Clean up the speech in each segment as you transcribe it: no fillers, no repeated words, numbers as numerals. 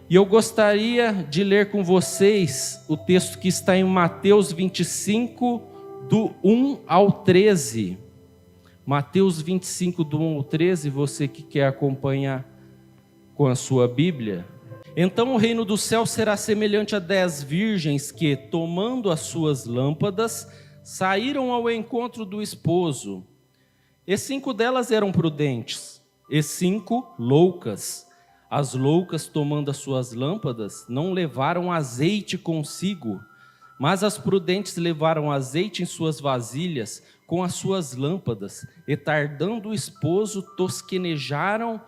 E eu gostaria de ler com vocês o texto que está em Mateus 25, do 1 ao 13. Mateus 25, do 1 ao 13, você que quer acompanhar com a sua Bíblia. Então o reino do céu será semelhante a 10 virgens que, tomando as suas lâmpadas, saíram ao encontro do esposo. E 5 delas eram prudentes, e 5 loucas. As loucas, tomando as suas lâmpadas, não levaram azeite consigo, mas as prudentes levaram azeite em suas vasilhas com as suas lâmpadas, e tardando o esposo, tosquenejaram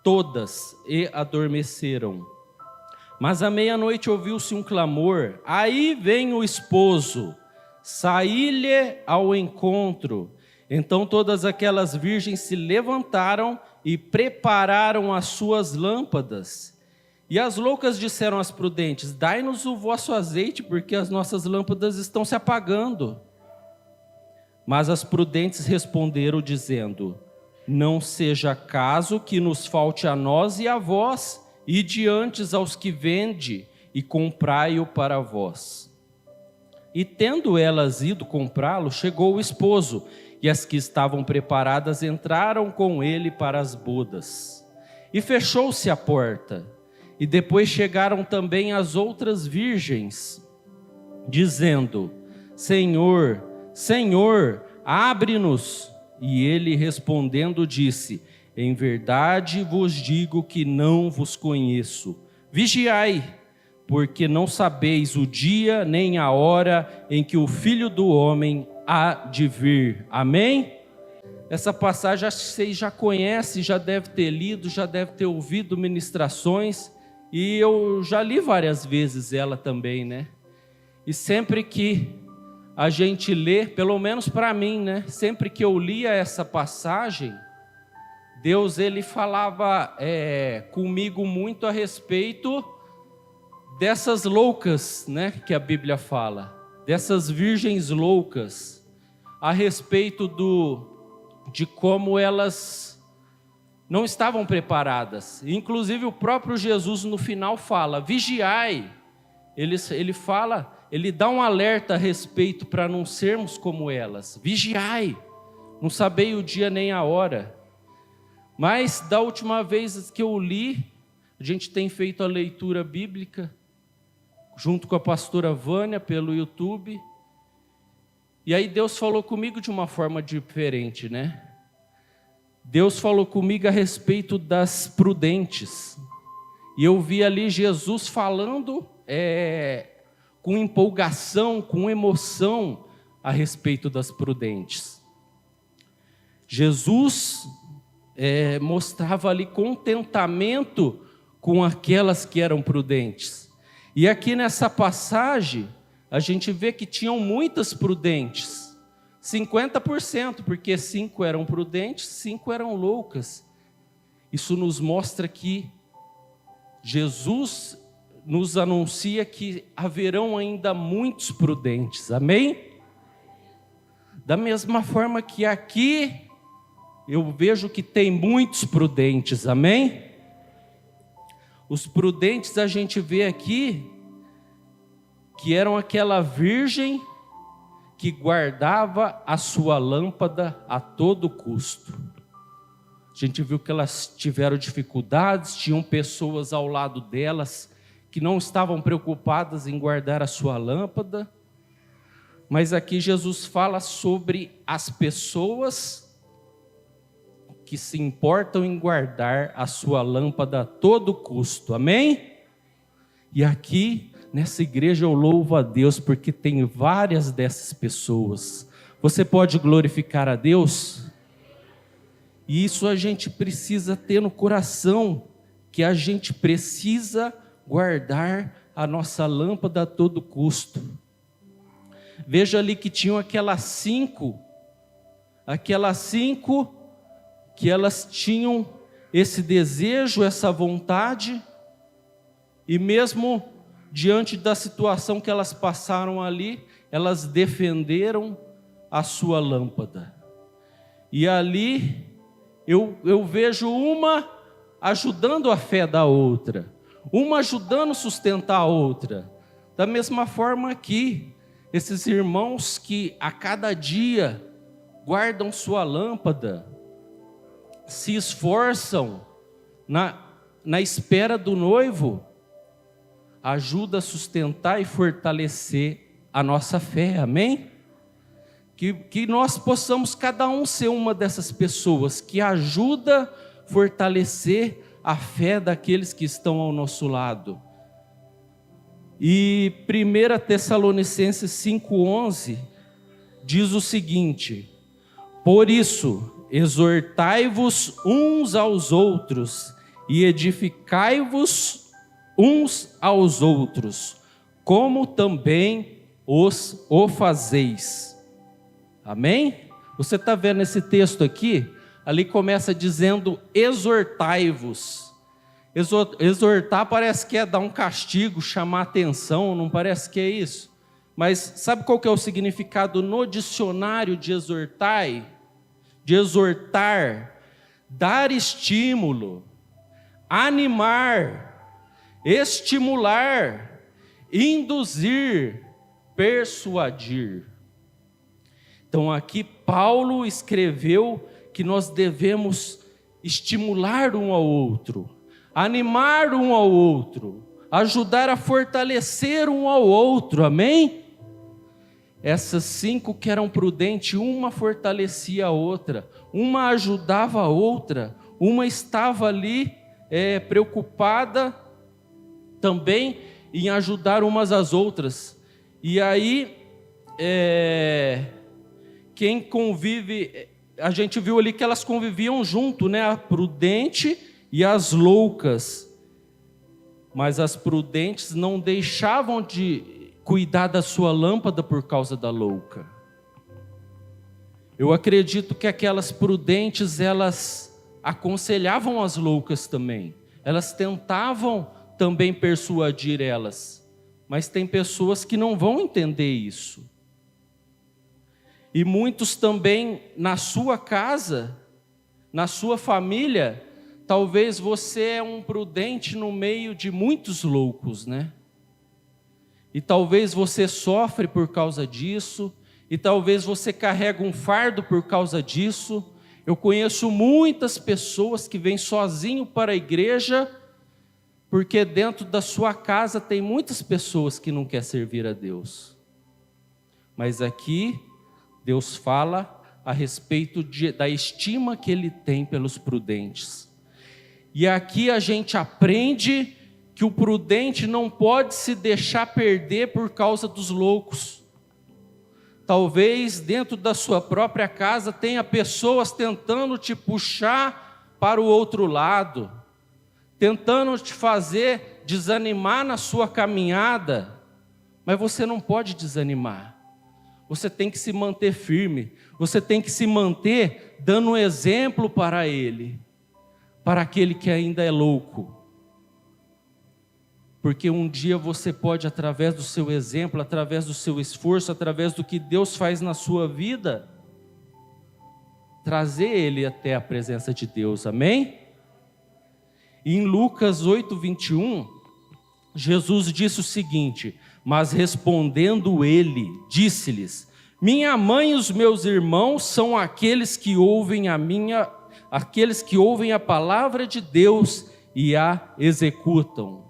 todas e adormeceram. Mas à meia-noite ouviu-se um clamor: aí vem o esposo, saí-lhe ao encontro. Então todas aquelas virgens se levantaram e prepararam as suas lâmpadas. E as loucas disseram às prudentes: dai-nos o vosso azeite, porque as nossas lâmpadas estão se apagando. Mas as prudentes responderam, dizendo: não seja caso que nos falte a nós e a vós, e diante aos que vende, e comprai-o para vós. E tendo elas ido comprá-lo, chegou o esposo, e as que estavam preparadas entraram com ele para as bodas. E fechou-se a porta. E depois chegaram também as outras virgens, dizendo: Senhor, Senhor, abre-nos. E ele respondendo disse: em verdade vos digo que não vos conheço. Vigiai, porque não sabeis o dia nem a hora em que o Filho do Homem há de vir. Amém? Essa passagem acho que vocês já conhecem, já deve ter lido, já deve ter ouvido ministrações, e eu já li várias vezes ela também, né? E sempre que a gente lê, pelo menos para mim, né? Sempre que eu lia essa passagem, Deus ele falava comigo muito a respeito dessas loucas, né? Que a Bíblia fala, dessas virgens loucas, a respeito de como elas não estavam preparadas. Inclusive o próprio Jesus no final fala: vigiai. Ele fala, ele dá um alerta a respeito para não sermos como elas. Vigiai, não sabei o dia nem a hora. Mas da última vez que eu li, a gente tem feito a leitura bíblica junto com a pastora Vânia pelo YouTube. E aí Deus falou comigo de uma forma diferente, né? Deus falou comigo a respeito das prudentes. E eu vi ali Jesus falando com empolgação, com emoção a respeito das prudentes. Jesus mostrava ali contentamento com aquelas que eram prudentes. E aqui nessa passagem, a gente vê que tinham muitas prudentes, 50%, porque 5 eram prudentes, 5 eram loucas. Isso nos mostra que Jesus nos anuncia que haverão ainda muitos prudentes, amém? Da mesma forma que aqui, eu vejo que tem muitos prudentes, amém? Os prudentes a gente vê aqui, que eram aquela virgem que guardava a sua lâmpada a todo custo. A gente viu que elas tiveram dificuldades, tinham pessoas ao lado delas que não estavam preocupadas em guardar a sua lâmpada. Mas aqui Jesus fala sobre as pessoas que se importam em guardar a sua lâmpada a todo custo, amém? E aqui, nessa igreja, eu louvo a Deus, porque tem várias dessas pessoas. Você pode glorificar a Deus? E isso a gente precisa ter no coração, que a gente precisa guardar a nossa lâmpada a todo custo. Veja ali que tinham aquelas cinco que elas tinham esse desejo, essa vontade, e mesmo diante da situação que elas passaram ali, elas defenderam a sua lâmpada. E ali eu vejo uma ajudando a fé da outra, uma ajudando a sustentar a outra. Da mesma forma aqui, esses irmãos que a cada dia guardam sua lâmpada, se esforçam na espera do noivo, ajuda a sustentar e fortalecer a nossa fé, amém? Que nós possamos cada um ser uma dessas pessoas que ajuda a fortalecer a fé daqueles que estão ao nosso lado. E 1 Tessalonicenses 5,11 diz o seguinte: por isso, exortai-vos uns aos outros e edificai-vos uns aos outros, como também o fazeis. Amém? Você está vendo esse texto aqui? Ali começa dizendo exortai-vos. Exortar parece que é dar um castigo, chamar atenção, não parece que é isso? Mas sabe qual que é o significado no dicionário de exortai? De exortar, dar estímulo, animar, estimular, induzir, persuadir. Então aqui Paulo escreveu que nós devemos estimular um ao outro, animar um ao outro, ajudar a fortalecer um ao outro, amém? Essas 5 que eram prudentes, uma fortalecia a outra, uma ajudava a outra, uma estava ali preocupada também em ajudar umas às outras. E aí, quem convive, a gente viu ali que elas conviviam junto, né? A prudente e as loucas. Mas as prudentes não deixavam de cuidar da sua lâmpada por causa da louca. Eu acredito que aquelas prudentes, elas aconselhavam as loucas também. Elas tentavam também persuadir elas. Mas tem pessoas que não vão entender isso. E muitos também na sua casa, na sua família, talvez você é um prudente no meio de muitos loucos, né? E talvez você sofre por causa disso, e talvez você carrega um fardo por causa disso. Eu conheço muitas pessoas que vêm sozinho para a igreja, porque dentro da sua casa tem muitas pessoas que não querem servir a Deus. Mas aqui Deus fala a respeito da estima que Ele tem pelos prudentes. E aqui a gente aprende que o prudente não pode se deixar perder por causa dos loucos. Talvez dentro da sua própria casa tenha pessoas tentando te puxar para o outro lado, tentando te fazer desanimar na sua caminhada, mas você não pode desanimar. Você tem que se manter firme, você tem que se manter dando um exemplo para ele, para aquele que ainda é louco. Porque um dia você pode, através do seu exemplo, através do seu esforço, através do que Deus faz na sua vida, trazer ele até a presença de Deus, amém? E em Lucas 8:21, Jesus disse o seguinte: mas respondendo ele, disse-lhes: minha mãe e os meus irmãos são aqueles que ouvem a palavra de Deus e a executam.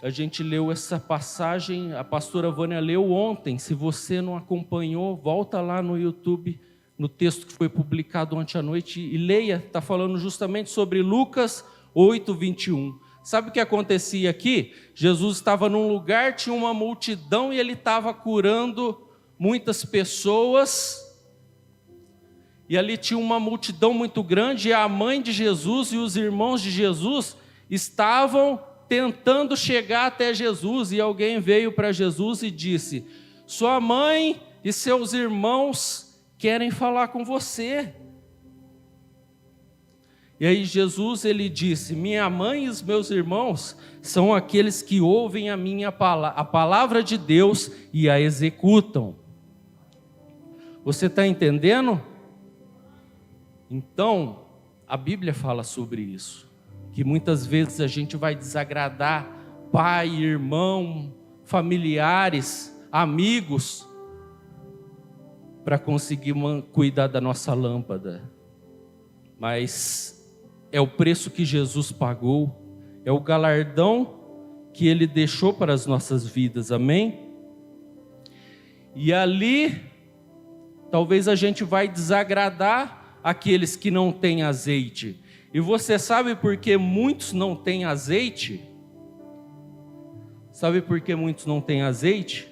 A gente leu essa passagem, a pastora Vânia leu ontem. Se você não acompanhou, volta lá no YouTube, no texto que foi publicado ontem à noite e leia. Está falando justamente sobre Lucas 8:21. Sabe o que acontecia aqui? Jesus estava num lugar, tinha uma multidão e ele estava curando muitas pessoas. E ali tinha uma multidão muito grande e a mãe de Jesus e os irmãos de Jesus estavam tentando chegar até Jesus. E alguém veio para Jesus e disse: sua mãe e seus irmãos querem falar com você. E aí Jesus, ele disse: minha mãe e os meus irmãos são aqueles que ouvem a palavra de Deus e a executam. Você está entendendo? Então, a Bíblia fala sobre isso, que muitas vezes a gente vai desagradar pai, irmão, familiares, amigos, para conseguir cuidar da nossa lâmpada. Mas é o preço que Jesus pagou, é o galardão que Ele deixou para as nossas vidas, amém? E ali, talvez a gente vai desagradar aqueles que não têm azeite. E você sabe por que muitos não têm azeite? Sabe por que muitos não têm azeite?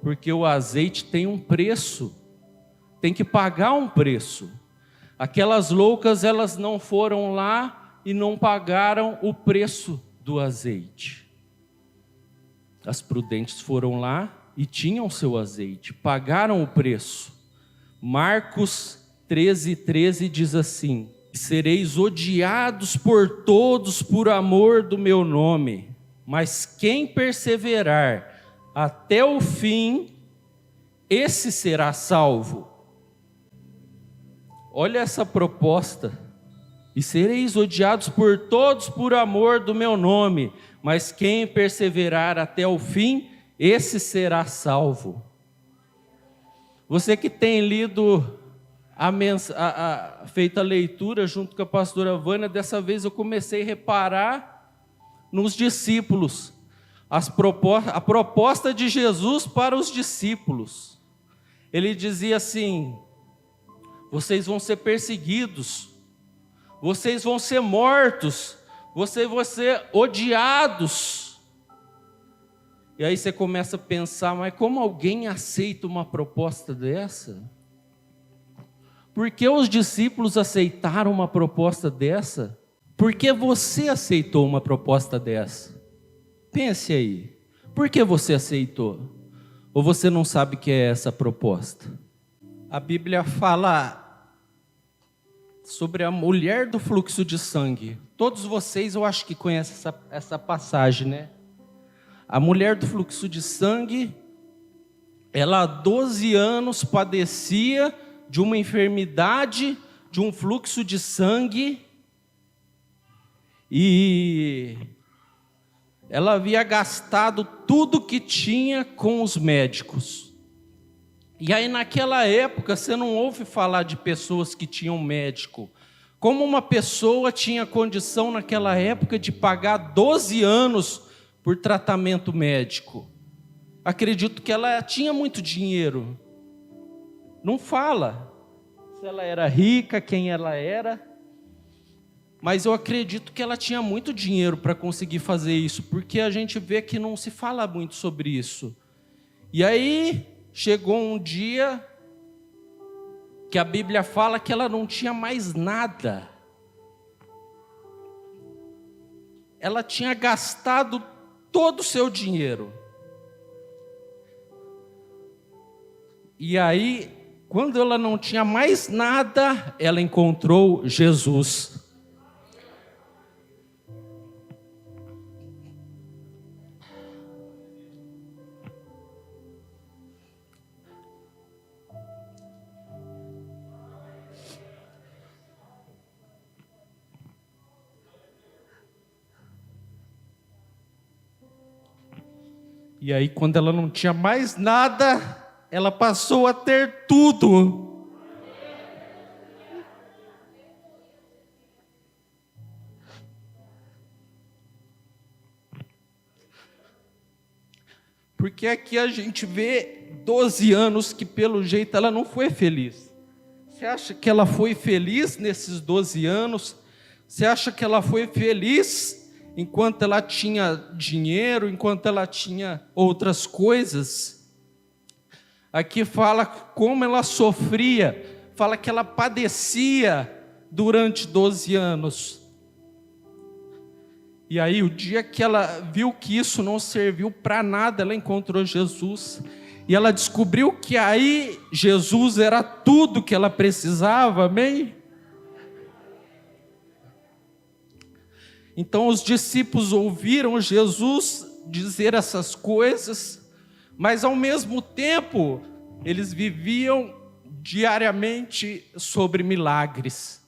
Porque o azeite tem um preço, tem que pagar um preço. Aquelas loucas, elas não foram lá e não pagaram o preço do azeite. As prudentes foram lá e tinham seu azeite, pagaram o preço. Marcos 13:13 diz assim: sereis odiados por todos por amor do meu nome, mas quem perseverar até o fim, esse será salvo. Olha essa proposta: e sereis odiados por todos por amor do meu nome, mas quem perseverar até o fim, esse será salvo. Você que tem lido feita a leitura junto com a pastora Vânia, dessa vez eu comecei a reparar nos discípulos, a proposta de Jesus para os discípulos. Ele dizia assim: vocês vão ser perseguidos, vocês vão ser mortos, vocês vão ser odiados. E aí você começa a pensar, mas como alguém aceita uma proposta dessa? Por que os discípulos aceitaram uma proposta dessa? Por que você aceitou uma proposta dessa? Pense aí, por que você aceitou? Ou você não sabe o que é essa proposta? A Bíblia fala sobre a mulher do fluxo de sangue. Todos vocês, eu acho que conhecem essa passagem, né? A mulher do fluxo de sangue, ela há 12 anos padecia de uma enfermidade, de um fluxo de sangue, e ela havia gastado tudo que tinha com os médicos. E aí naquela época você não ouve falar de pessoas que tinham médico. Como uma pessoa tinha condição naquela época de pagar 12 anos por tratamento médico? Acredito que ela tinha muito dinheiro. Não fala se ela era rica, quem ela era, mas eu acredito que ela tinha muito dinheiro para conseguir fazer isso, porque a gente vê que não se fala muito sobre isso. E aí chegou um dia que a Bíblia fala que ela não tinha mais nada. Ela tinha gastado todo o seu dinheiro. E aí, quando ela não tinha mais nada, ela encontrou Jesus. E aí, quando ela não tinha mais nada, ela passou a ter tudo. Porque aqui a gente vê 12 anos que pelo jeito ela não foi feliz. Você acha que ela foi feliz nesses 12 anos? Você acha que ela foi feliz enquanto ela tinha dinheiro, enquanto ela tinha outras coisas? Aqui fala como ela sofria, fala que ela padecia durante 12 anos. E aí o dia que ela viu que isso não serviu para nada, ela encontrou Jesus. E ela descobriu que aí Jesus era tudo que ela precisava, amém? Então os discípulos ouviram Jesus dizer essas coisas, mas ao mesmo tempo eles viviam diariamente sobre milagres.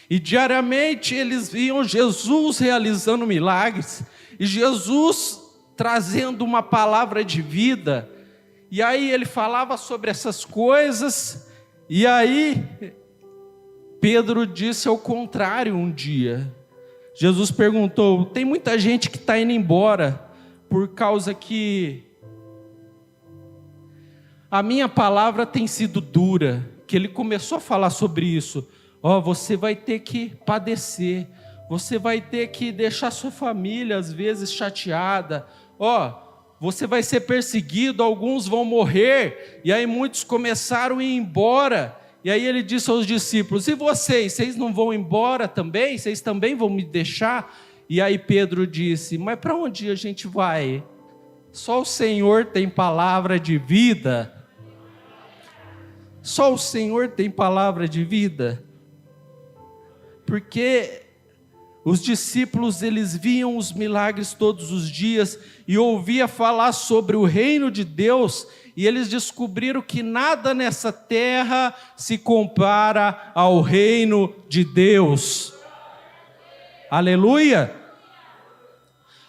E diariamente eles viam Jesus realizando milagres, e Jesus trazendo uma palavra de vida. E aí ele falava sobre essas coisas, e aí Pedro disse ao contrário um dia. Jesus perguntou: tem muita gente que está indo embora, por causa que a minha palavra tem sido dura. Que ele começou a falar sobre isso. Você vai ter que padecer, você vai ter que deixar sua família às vezes chateada, você vai ser perseguido, alguns vão morrer. E aí muitos começaram a ir embora. E aí ele disse aos discípulos: e vocês não vão embora também? Vocês também vão me deixar? E aí Pedro disse: mas para onde a gente vai? Só o Senhor tem palavra de vida. Só o Senhor tem palavra de vida. Porque os discípulos, eles viam os milagres todos os dias e ouviam falar sobre o reino de Deus, e eles descobriram que nada nessa terra se compara ao reino de Deus. Aleluia!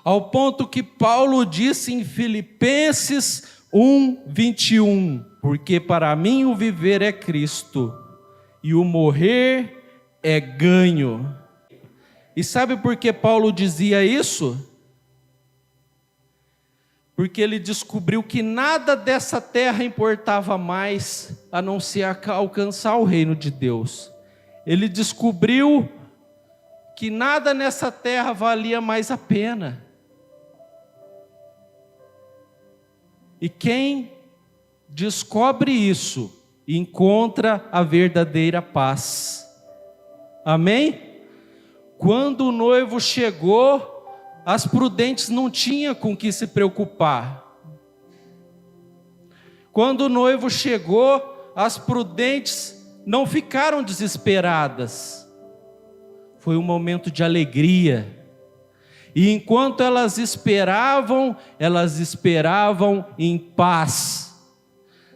Ao ponto que Paulo disse em Filipenses 1:21, porque para mim o viver é Cristo e o morrer é ganho. E sabe por que Paulo dizia isso? Porque ele descobriu que nada dessa terra importava mais, a não ser alcançar o reino de Deus. Ele descobriu que nada nessa terra valia mais a pena. E quem descobre isso, encontra a verdadeira paz. Amém? Quando o noivo chegou, as prudentes não tinham com o que se preocupar. Quando o noivo chegou, as prudentes não ficaram desesperadas. Foi um momento de alegria. E enquanto elas esperavam em paz.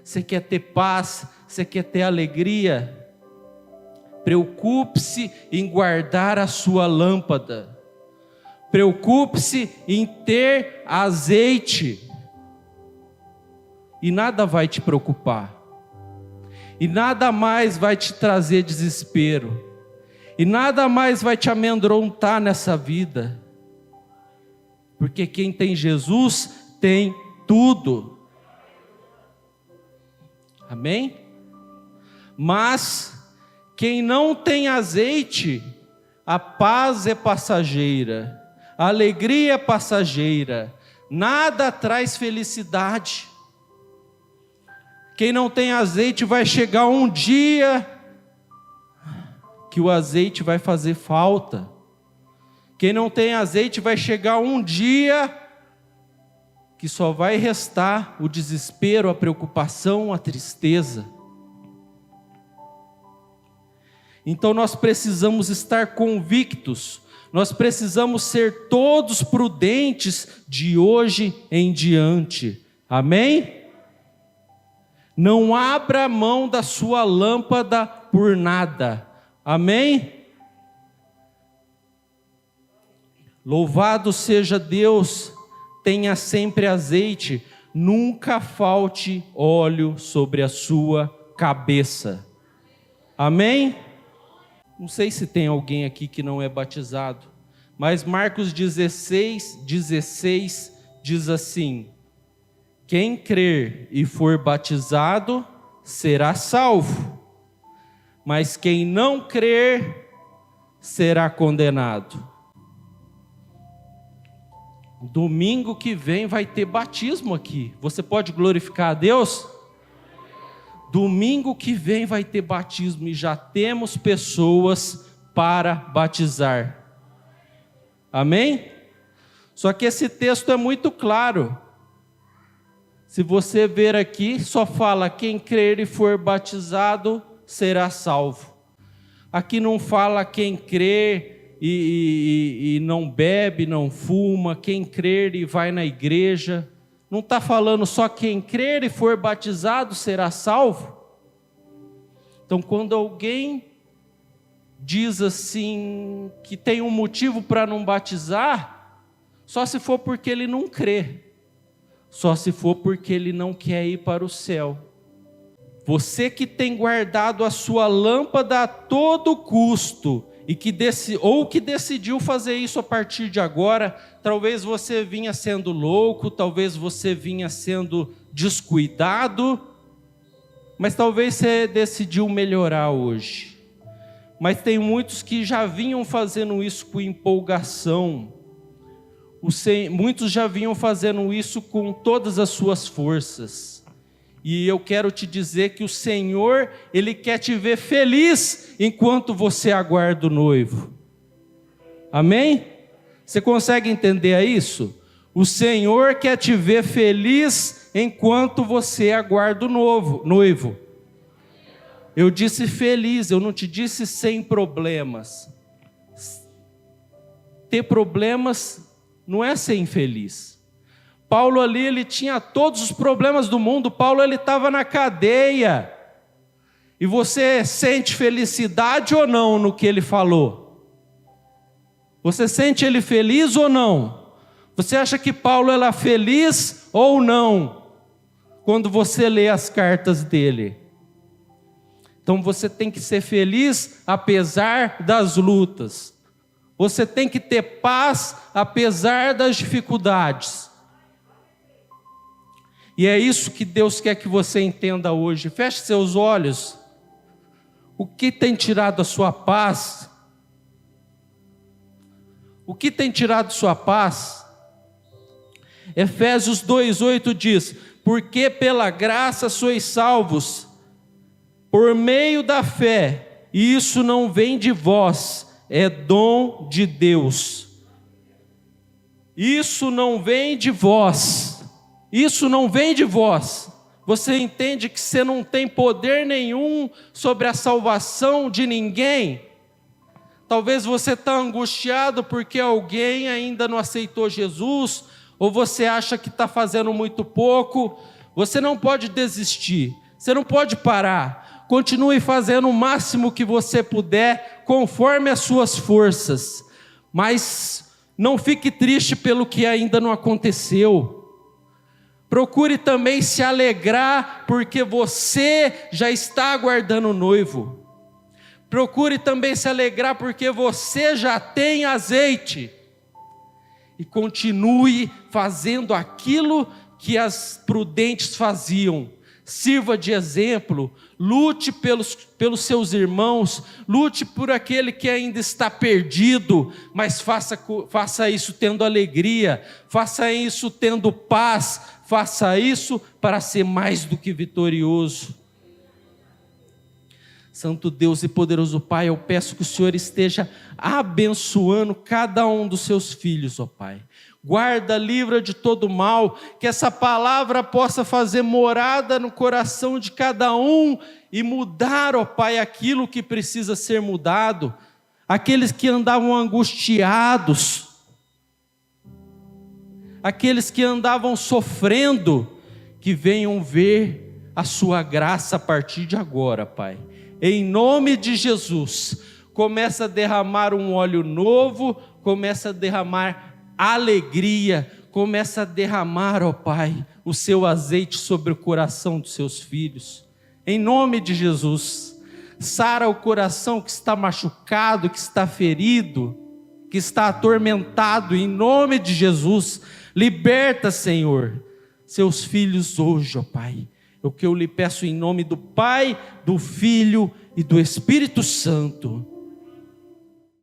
Você quer ter paz? Você quer ter alegria? Preocupe-se em guardar a sua lâmpada. Preocupe-se em ter azeite. E nada vai te preocupar. E nada mais vai te trazer desespero. E nada mais vai te amedrontar nessa vida. Porque quem tem Jesus tem tudo. Amém? Mas quem não tem azeite, a paz é passageira, a alegria é passageira, nada traz felicidade. Quem não tem azeite, vai chegar um dia que o azeite vai fazer falta. Quem não tem azeite, vai chegar um dia que só vai restar o desespero, a preocupação, a tristeza. Então nós precisamos estar convictos, nós precisamos ser todos prudentes de hoje em diante. Amém? Não abra mão da sua lâmpada por nada. Amém? Louvado seja Deus, tenha sempre azeite, nunca falte óleo sobre a sua cabeça. Amém? Não sei se tem alguém aqui que não é batizado, mas Marcos 16 diz assim: quem crer e for batizado será salvo, mas quem não crer será condenado. Domingo que vem vai ter batismo aqui. Você pode glorificar a Deus? Domingo que vem vai ter batismo e já temos pessoas para batizar. Amém? Só que esse texto é muito claro. Se você ver aqui, só fala: quem crer e for batizado será salvo. Aqui não fala quem crer e não bebe, não fuma, quem crer e vai na igreja. Não está falando só quem crer e for batizado será salvo? Então, quando alguém diz assim que tem um motivo para não batizar, só se for porque ele não crê, só se for porque ele não quer ir para o céu. Você que tem guardado a sua lâmpada a todo custo, ou que decidiu fazer isso a partir de agora, talvez você vinha sendo louco, talvez você vinha sendo descuidado, mas talvez você decidiu melhorar hoje. Mas tem muitos que já vinham fazendo isso com empolgação, muitos já vinham fazendo isso com todas as suas forças. E eu quero te dizer que o Senhor, Ele quer te ver feliz enquanto você aguarda o noivo. Amém? Você consegue entender isso? O Senhor quer te ver feliz enquanto você aguarda o noivo. Eu disse feliz, eu não te disse sem problemas. Ter problemas não é ser infeliz. Paulo ali, ele tinha todos os problemas do mundo. Paulo, ele estava na cadeia. E você sente felicidade ou não no que ele falou? Você sente ele feliz ou não? Você acha que Paulo era feliz ou não? Quando você lê as cartas dele. Então você tem que ser feliz apesar das lutas. Você tem que ter paz apesar das dificuldades. E é isso que Deus quer que você entenda hoje. Feche seus olhos. O que tem tirado a sua paz? O que tem tirado sua paz? Efésios 2:8 diz: porque pela graça sois salvos, por meio da fé, e isso não vem de vós, é dom de Deus. Isso não vem de vós. Isso não vem de vós. Você entende que você não tem poder nenhum sobre a salvação de ninguém? Talvez você está angustiado porque alguém ainda não aceitou Jesus, ou você acha que está fazendo muito pouco. Você não pode desistir, você não pode parar. Continue fazendo o máximo que você puder, conforme as suas forças. Mas não fique triste pelo que ainda não aconteceu. Procure também se alegrar, porque você já está aguardando o noivo. Procure também se alegrar, porque você já tem azeite. E continue fazendo aquilo que as prudentes faziam. Sirva de exemplo, lute pelos seus irmãos, lute por aquele que ainda está perdido, mas faça isso tendo alegria, faça isso tendo paz, faça isso para ser mais do que vitorioso. Santo Deus e poderoso Pai, eu peço que o Senhor esteja abençoando cada um dos seus filhos, ó Pai. Guarda, livra de todo mal, que essa palavra possa fazer morada no coração de cada um e mudar, ó Pai, aquilo que precisa ser mudado. Aqueles que andavam angustiados, aqueles que andavam sofrendo, que venham ver a sua graça a partir de agora, Pai. Em nome de Jesus, começa a derramar um óleo novo, começa a derramar alegria, começa a derramar, ó Pai, o seu azeite sobre o coração dos seus filhos. Em nome de Jesus, sara o coração que está machucado, que está ferido, que está atormentado, em nome de Jesus. Liberta, Senhor, seus filhos hoje, ó Pai. O que eu lhe peço em nome do Pai, do Filho e do Espírito Santo.